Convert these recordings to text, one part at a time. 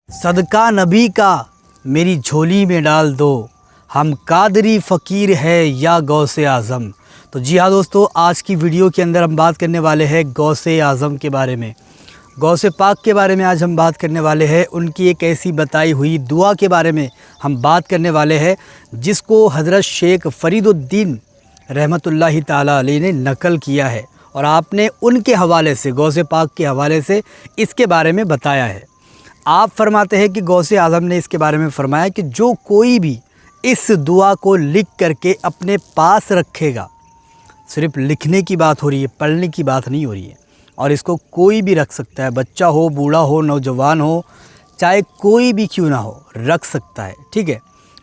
सदका नबी का मेरी झोली में डाल दो, हम कादरी फ़कीर है या गौसे आज़म। तो जी हाँ दोस्तों, आज की वीडियो के अंदर हम बात करने वाले हैं गौसे आज़म के बारे में, गौसे पाक के बारे में। आज हम बात करने वाले हैं उनकी एक ऐसी बताई हुई दुआ के बारे में हम बात करने वाले हैं जिसको हज़रत शेख फ़रीदुद्दीन रहमतुल्लाहि ताला अलैह ने नकल किया है और आपने उनके हवाले से, गौसे पाक के हवाले से इसके बारे में बताया है। आप फरमाते हैं कि गौसे आज़म ने इसके बारे में फ़रमाया कि जो कोई भी इस दुआ को लिख करके अपने पास रखेगा, सिर्फ लिखने की बात हो रही है, पढ़ने की बात नहीं हो रही है, और इसको कोई भी रख सकता है, बच्चा हो, बूढ़ा हो, नौजवान हो, चाहे कोई भी क्यों ना हो, रख सकता है। ठीक है,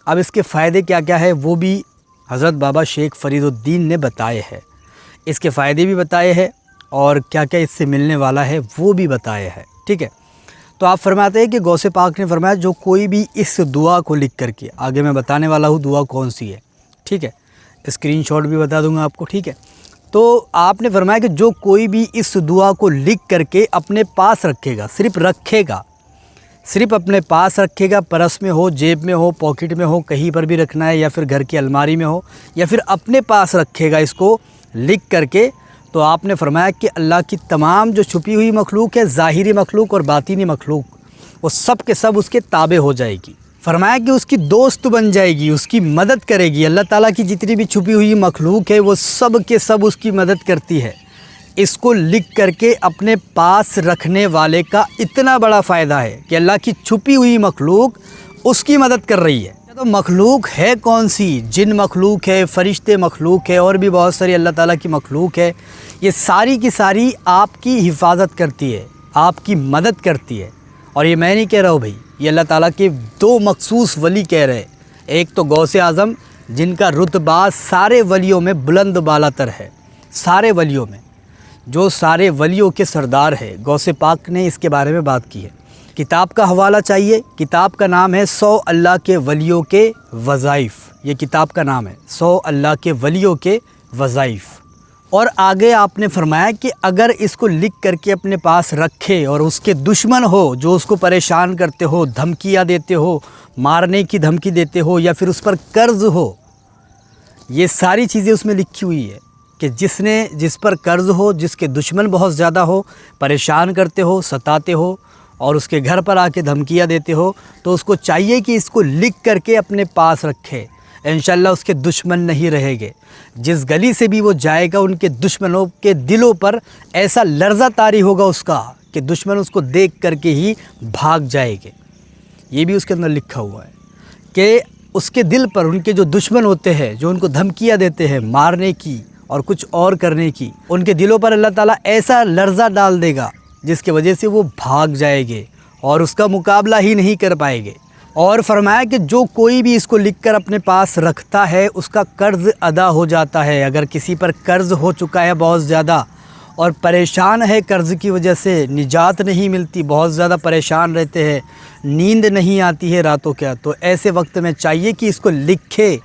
अब इसके फ़ायदे क्या क्या है वो भी हज़रत बाबा शेख फ़रीदुद्दीन ने बताए हैं। इसके फ़ायदे भी बताए हैं और क्या क्या इससे मिलने वाला है वो भी बताए हैं। ठीक है, तो आप फरमाते हैं कि गौसे पाक ने फरमाया जो कोई भी इस दुआ को लिख करके, आगे मैं बताने वाला हूँ दुआ कौन सी है, ठीक है, स्क्रीनशॉट भी बता दूंगा आपको। ठीक है, तो आपने फरमाया कि जो कोई भी इस दुआ को लिख करके अपने पास रखेगा, सिर्फ रखेगा, सिर्फ अपने पास रखेगा, पर्स में हो, जेब में हो, पॉकेट में हो, कहीं पर भी रखना है, या फिर घर की अलमारी में हो, या फिर अपने पास रखेगा इसको लिख करके, तो आपने फरमाया कि अल्लाह की तमाम जो छुपी हुई मखलूक है, ज़ाहिरी मखलूक और बातिनी मखलूक, वो सब के सब उसके ताबे हो जाएगी। फरमाया कि उसकी दोस्त बन जाएगी, उसकी मदद करेगी। अल्लाह ताला की जितनी भी छुपी हुई मखलूक है वो सब के सब उसकी मदद करती है। इसको लिख करके अपने पास रखने वाले का इतना बड़ा फ़ायदा है कि अल्लाह की छुपी हुई मखलूक उसकी मदद कर रही है। तो मखलूक है कौन सी? जिन मखलूक है, फ़रिश्ते मखलूक है, और भी बहुत सारी अल्लाह ताला की मखलूक है। ये सारी की सारी आपकी हिफाजत करती है, आपकी मदद करती है। और ये मैं नहीं कह रहा हूँ भाई, ये अल्लाह ताला के दो मखसूस वली कह रहे हैं। एक तो गौसे आज़म जिनका रुतबा सारे वलियों में बुलंद बालातर है, सारे वलियों में, जो सारे वलियों के सरदार है, गौसे पाक ने इसके बारे में बात की है। किताब का हवाला चाहिए, किताब का नाम है 100 अल्लाह के वलियों के वज़ाइफ़। ये किताब का नाम है 100 अल्लाह के वलियों के वज़ाइफ़। और आगे आपने फरमाया कि अगर इसको लिख करके अपने पास रखे और उसके दुश्मन हो जो उसको परेशान करते हो, धमकियाँ देते हो, मारने की धमकी देते हो, या फिर उस पर कर्ज़ हो, ये सारी चीज़ें उसमें लिखी हुई है कि जिस पर कर्ज़ हो, जिसके दुश्मन बहुत ज़्यादा हो, परेशान करते हो, सताते हो, और उसके घर पर आके धमकियाँ देते हो, तो उसको चाहिए कि इसको लिख करके अपने पास रखे। इंशाअल्लाह उसके दुश्मन नहीं रहेंगे। जिस गली से भी वो जाएगा उनके दुश्मनों के दिलों पर ऐसा लर्ज़ा तारी होगा उसका कि दुश्मन उसको देख करके ही भाग जाएंगे। ये भी उसके अंदर लिखा हुआ है कि उसके दिल पर उनके जो दुश्मन होते हैं, जो उनको धमकियाँ देते हैं मारने की और कुछ और करने की, उनके दिलों पर अल्लाह ताला ऐसा लर्ज़ा डाल देगा जिसकी वजह से वो भाग जाएंगे और उसका मुकाबला ही नहीं कर पाएंगे। और फरमाया कि जो कोई भी इसको लिखकर अपने पास रखता है उसका कर्ज़ अदा हो जाता है। अगर किसी पर कर्ज़ हो चुका है बहुत ज़्यादा और परेशान है, कर्ज़ की वजह से निजात नहीं मिलती, बहुत ज़्यादा परेशान रहते हैं, नींद नहीं आती है रातों क्या, तो ऐसे वक्त में चाहिए कि इसको लिखे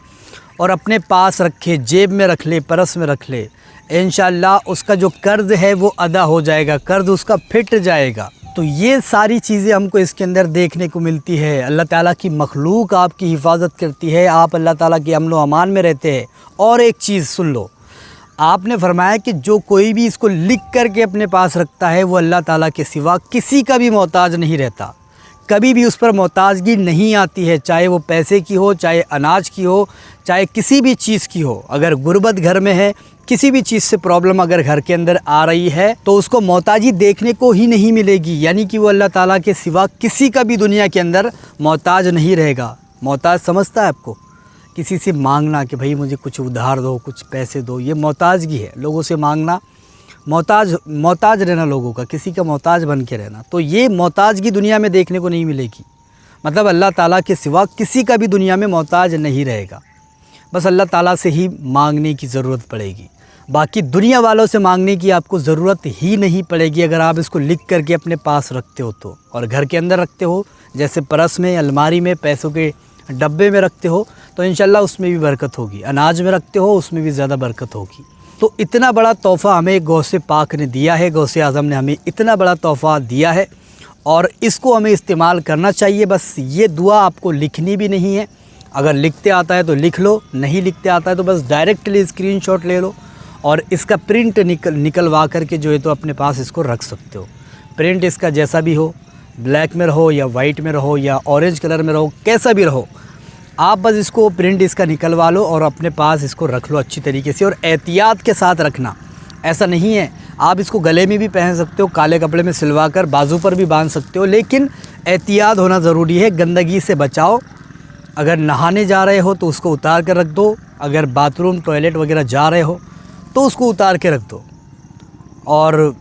और अपने पास रखे, जेब में रख ले, पर्स में रख ले। इंशाअल्लाह उसका जो कर्ज़ है वो अदा हो जाएगा, कर्ज़ उसका फिट जाएगा। तो ये सारी चीज़ें हमको इसके अंदर देखने को मिलती है। अल्लाह ताला की मखलूक आपकी हिफाजत करती है, आप अल्लाह ताला के अमन व अमान में रहते हैं। और एक चीज़ सुन लो, आपने फरमाया कि जो कोई भी इसको लिख करके अपने पास रखता है वो अल्लाह ताला के सिवा किसी का भी मोहताज नहीं रहता, कभी भी उस पर मोहताजगी नहीं आती है, चाहे वो पैसे की हो, चाहे अनाज की हो, चाहे किसी भी चीज़ की हो। अगर गुर्बत घर में है, किसी भी चीज़ से प्रॉब्लम अगर घर के अंदर आ रही है तो उसको मोहताजी देखने को ही नहीं मिलेगी, यानी कि वो अल्लाह ताला के सिवा किसी का भी दुनिया के अंदर मोहताज नहीं रहेगा। मोहताज समझता है आपको? किसी से मांगना कि भाई मुझे कुछ उधार दो, कुछ पैसे दो, ये मोहताजगी है। लोगों से मांगना, मोहताज रहना, लोगों का, किसी का मोहताज बन के रहना, तो ये मोहताजगी दुनिया में देखने को नहीं मिलेगी। मतलब अल्लाह ताला के सिवा किसी का भी दुनिया में मोहताज नहीं रहेगा, बस अल्लाह ताला से ही मांगने की ज़रूरत पड़ेगी। बाकी दुनिया वालों से मांगने की आपको ज़रूरत ही नहीं पड़ेगी अगर आप इसको लिख करके अपने पास रखते हो तो, और घर के अंदर रखते हो, जैसे पर्स में, अलमारी में, पैसों के डब्बे में रखते हो, तो इंशाअल्लाह उसमें भी बरकत होगी। अनाज में रखते हो उसमें भी ज़्यादा बरकत होगी। तो इतना बड़ा तोहफ़ा हमें गौसे पाक ने दिया है, गौसे आज़म ने हमें इतना बड़ा तोहफ़ा दिया है और इसको हमें इस्तेमाल करना चाहिए। बस ये दुआ आपको लिखनी भी नहीं है, अगर लिखते आता है तो लिख लो, नहीं लिखते आता है तो बस डायरेक्टली स्क्रीनशॉट ले लो और इसका प्रिंट निकलवा करके जो है तो अपने पास इसको रख सकते हो। प्रिंट इसका जैसा भी हो, ब्लैक में रहो या वाइट में रहो या ऑरेंज कलर में रहो, कैसा भी रहो, आप बस इसको प्रिंट इसका निकलवा लो और अपने पास इसको रख लो अच्छी तरीके से। और एहतियात के साथ रखना, ऐसा नहीं है आप इसको गले में भी पहन सकते हो, काले कपड़े में सिलवा कर बाजू पर भी बांध सकते हो, लेकिन एहतियात होना ज़रूरी है। गंदगी से बचाओ। अगर नहाने जा रहे हो तो उसको उतार कर रख दो, अगर बाथरूम टॉयलेट वगैरह जा रहे हो तो उसको उतार के रख दो और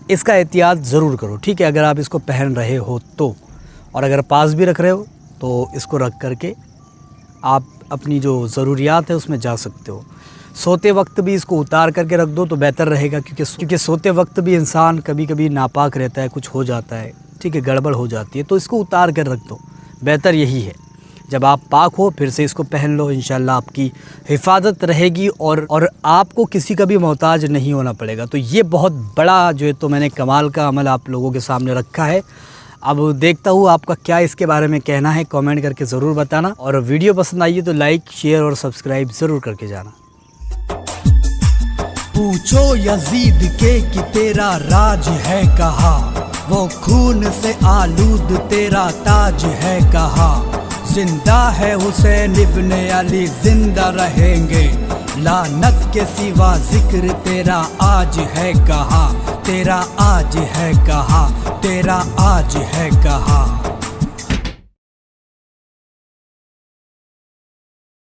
इसका एहतियात ज़रूर करो, ठीक है, अगर आप इसको पहन रहे हो तो। और अगर पास भी रख रहे हो तो इसको रख करके आप अपनी जो ज़रूरियात है उसमें जा सकते हो। सोते वक्त भी इसको उतार करके रख दो तो बेहतर रहेगा, क्योंकि सोते वक्त भी इंसान कभी कभी नापाक रहता है, कुछ हो जाता है, ठीक है, गड़बड़ हो जाती है, तो इसको उतार कर रख दो, बेहतर यही है। जब आप पाक हो फिर से इसको पहन लो, इंशाल्लाह आपकी हिफाजत रहेगी और आपको किसी का भी मोहताज नहीं होना पड़ेगा। तो ये बहुत बड़ा जो है तो मैंने कमाल का अमल आप लोगों के सामने रखा है। अब देखता हूँ आपका क्या इसके बारे में कहना है, कमेंट करके ज़रूर बताना। और वीडियो पसंद आई तो लाइक, शेयर और सब्सक्राइब ज़रूर करके जाना। पूछो यजीद के कि तेरा राज है कहाँ, वो खून से आलूद तेरा ताज है कहाँ। जिंदा है हुसैन इब्ने अली, जिंदा रहेंगे, लानत के सिवा जिक्र तेरा आज है कहाँ, तेरा आज है कहाँ, तेरा आज है कहाँ।